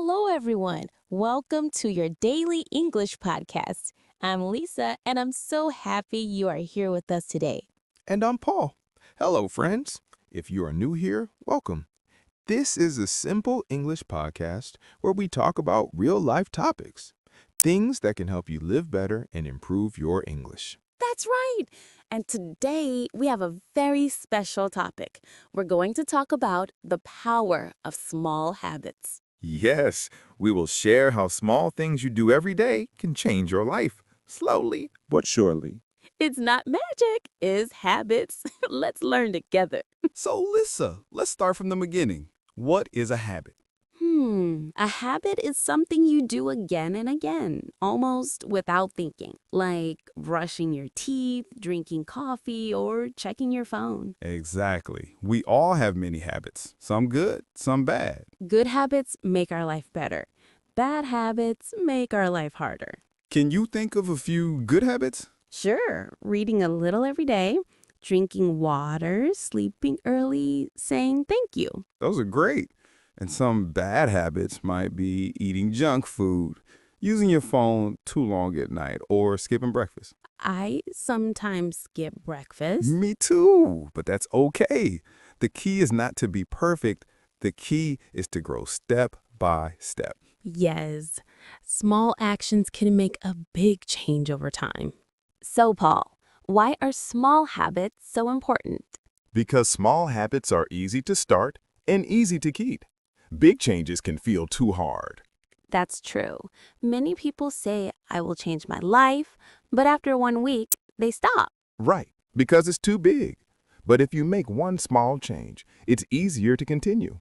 Hello, everyone. Welcome to your daily English podcast. I'm Lisa, and I'm so happy you are here with us today. And I'm Paul. Hello, friends. If you are new here, welcome. This is a simple English podcast where we talk about real-life topics, things that can help you live better and improve your English. That's right. And today we have a very special topic. We're going to talk about the power of small habits. Yes, we will share how small things you do every day can change your life, slowly but surely. It's not magic, it's habits. Let's learn together. So, Lisa, let's start from the beginning. What is a habit? A habit is something you do again and again, almost without thinking, like brushing your teeth, drinking coffee, or checking your phone. Exactly. We all have many habits, some good, some bad. Good habits make our life better. Bad habits make our life harder. Can you think of a few good habits? Sure, reading a little every day, drinking water, sleeping early, saying thank you. Those are great. And some bad habits might be eating junk food, using your phone too long at night, or skipping breakfast. I sometimes skip breakfast. Me too, but that's okay. The key is not to be perfect. The key is to grow step by step. Yes, small actions can make a big change over time. So, Paul, why are small habits so important? Because small habits are easy to start and easy to keep. Big changes can feel too hard. That's true. Many people say, I will change my life, but after 1 week, they stop. Right, because it's too big. But if you make one small change, it's easier to continue.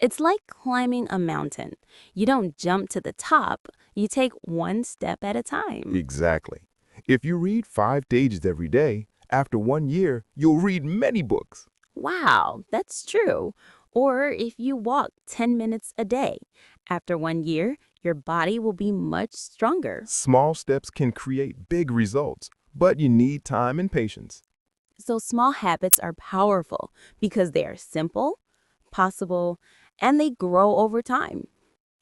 It's like climbing a mountain. You don't jump to the top, you take one step at a time. Exactly. If you read 5 pages every day, after 1 year, you'll read many books. Wow, that's true. Or if you walk 10 minutes a day, after 1 year, your body will be much stronger. Small steps can create big results, but you need time and patience. So small habits are powerful because they are simple, possible, and they grow over time.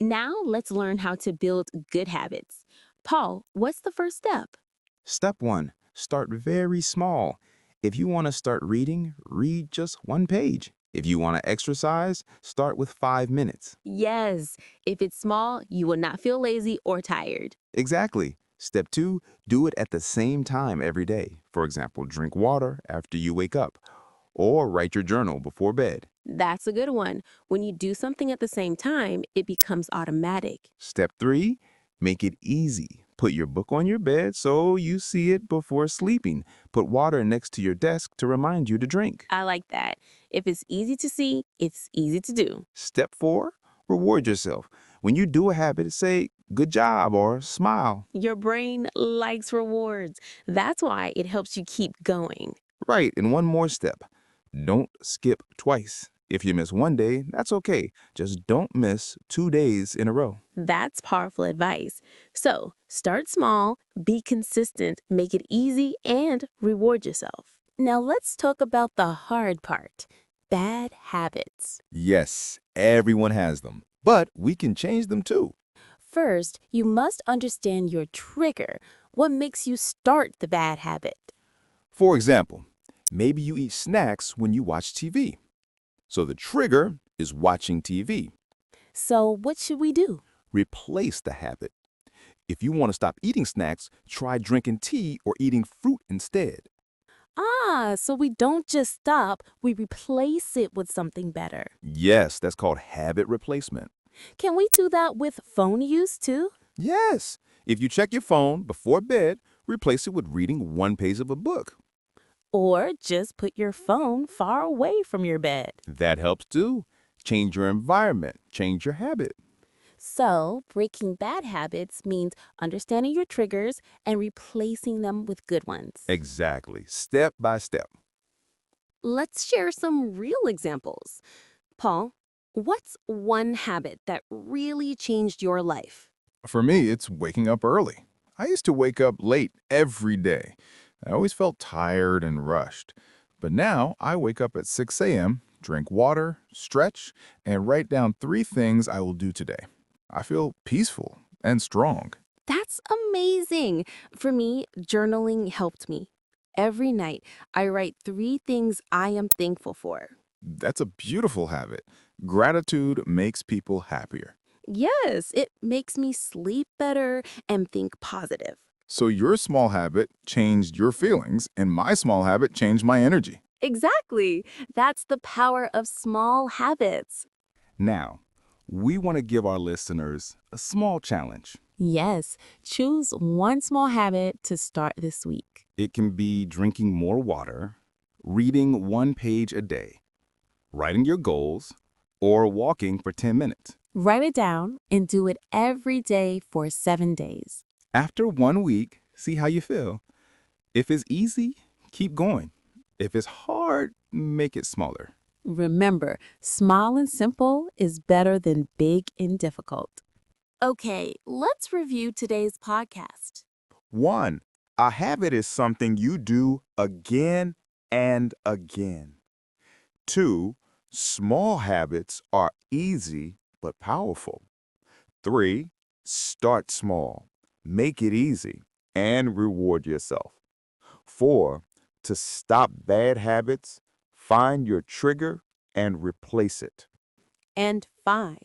Now let's learn how to build good habits. Paul, what's the first step? Step 1. Start very small. If you want to start reading, read just 1 page. If you want to exercise, start with 5 minutes. Yes, if it's small, you will not feel lazy or tired. Exactly. Step 2. Do it at the same time every day. For example, drink water after you wake up, or write your journal before bed. That's a good one. When you do something at the same time, it becomes automatic. Step 3. Make it easy. Put your book on your bed so you see it before sleeping. Put water next to your desk to remind you to drink. I like that. If it's easy to see, it's easy to do. Step 4. Reward yourself. When you do a habit, say, good job or smile. Your brain likes rewards. That's why it helps you keep going. Right, and one more step. Don't skip twice. If you miss 1 day, that's okay. Just don't miss 2 days in a row. That's powerful advice. So start small, be consistent, make it easy, and reward yourself. Now let's talk about the hard part, bad habits. Yes, everyone has them, but we can change them too. First, you must understand your trigger. What makes you start the bad habit? For example, maybe you eat snacks when you watch TV. So the trigger is watching TV. So what should we do? Replace the habit. If you want to stop eating snacks, try drinking tea or eating fruit instead. So we don't just stop, we replace it with something better. Yes, that's called habit replacement. Can we do that with phone use too? Yes, if you check your phone before bed, replace it with reading 1 page of a book. Or just put your phone far away from your bed. That helps too. Change your environment, change your habit. So, breaking bad habits means understanding your triggers and replacing them with good ones. Exactly, step by step. Let's share some real examples. Paul, what's one habit that really changed your life? For me, it's waking up early. I used to wake up late every day. I always felt tired and rushed. But now I wake up at 6 a.m., drink water, stretch, and write down 3 things I will do today. I feel peaceful and strong. That's amazing. For me, journaling helped me. Every night, I write 3 things I am thankful for. That's a beautiful habit. Gratitude makes people happier. Yes, it makes me sleep better and think positive. So your small habit changed your feelings, and my small habit changed my energy. Exactly. That's the power of small habits. Now, we want to give our listeners a small challenge. Yes, choose one small habit to start this week. It can be drinking more water, reading 1 page a day, writing your goals, or walking for 10 minutes. Write it down and do it every day for 7 days. After 1 week, see how you feel. If it's easy, keep going. If it's hard, make it smaller. Remember, small and simple is better than big and difficult. Okay, let's review today's podcast. 1. A habit is something you do again and again. 2. Small habits are easy but powerful. 3. Start small, make it easy, and reward yourself. 4. To stop bad habits, find your trigger and replace it. And 5,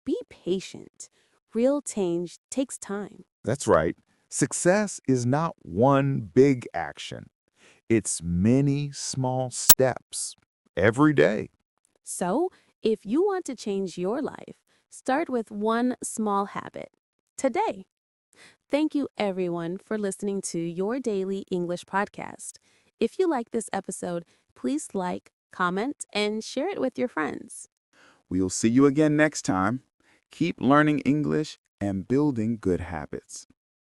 be patient. Real change takes time. That's right. Success is not one big action. It's many small steps every day. So, if you want to change your life, start with one small habit today. Thank you, everyone, for listening to your daily English podcast. If you like this episode, please like, comment, and share it with your friends. We'll see you again next time. Keep learning English and building good habits.